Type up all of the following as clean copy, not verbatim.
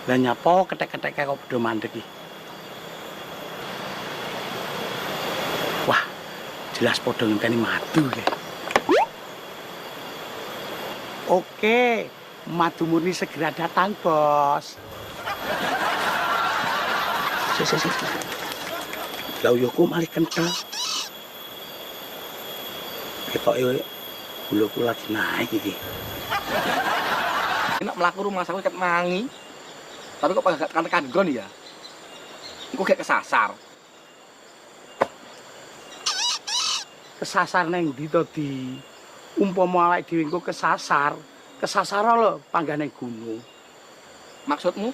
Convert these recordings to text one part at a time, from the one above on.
Lah nyapa ketek-ketek kok padha mandek iki? Wah, jelas padha ngenteni madu ya. Oke, madu murni segera datang, Bos. Lah uyoku malih kental. Ketoke buluku lagi naik iki. Enak mlaku rumah saku ket mangi. Tapi kok gak tekan gon ya? Iku gak kesasar. Kesasar neng ndi to di? Umpama awake dhewe engko kesasar lho panggane gunung. Maksudmu?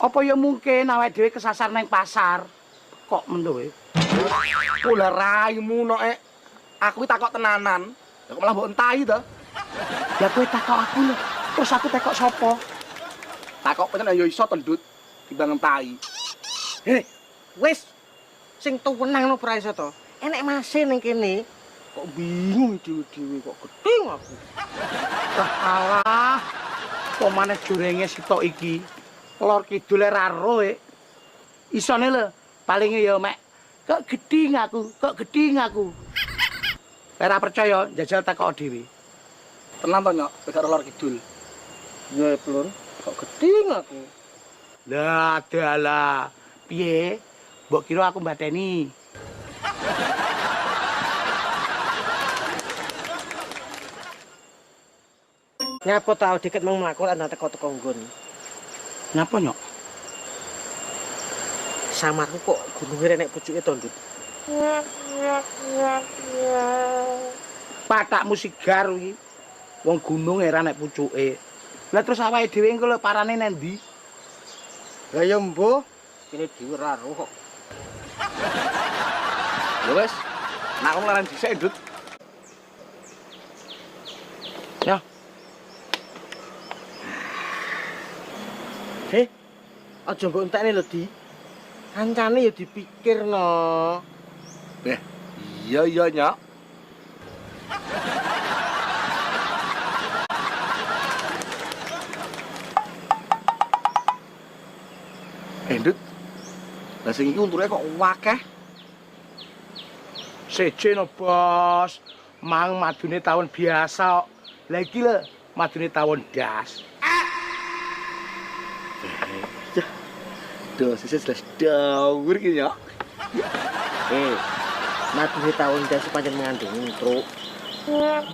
Apa ya mungkin awake dhewe kesasar neng pasar? Kok mendo e? Kula raimu nok aku takok tenanan. Lah kok malah mbok entahi to? Ya kowe takok aku lho. Terus aku takok sapa? Takok pancen ya iso tendut timbang entahi. Wis sing tuwenang no ora iso to. Enek mesin ning kene. Kok bingung dhewe-dhewe kok gedeng aku. Alah. Kok maneh jorenge sitok iki. Lor kidul ra ro e. Isone lho, palinge ya mek kok geding aku. Ora percaya njajal takok dhewe. Tenan to nyok, wis lor kidul. Ya plon, kok gedeng aku. Lah dalah. Piye? Mbok kira aku mbateni. Nyapa tau deket mung mlaku ana teko-teko nggon. Napa nyok? Samarku kok gununge nek pucuke to, Ndut. Patakmu sigar iki. Wong gunung era nek pucuke. Lah terus awake dhewe engko lho parane nang ndi? Lah ya mbuh, kene dhewe ora roh kok. Ya wis, nek aku laran dhisik, Ndut. Ya. Aja mbok entekne lho, Di. Kancane ya dipikirno. Iya nyok. Ndut. Lah sing iki unture kok akeh. Sejen Bos. Mang madune tahun biasa kok. Lah iki lho madune tahun das. Dosisnya jelas dawur iki nyok. Madune tahun das pancen mengandung, Truk.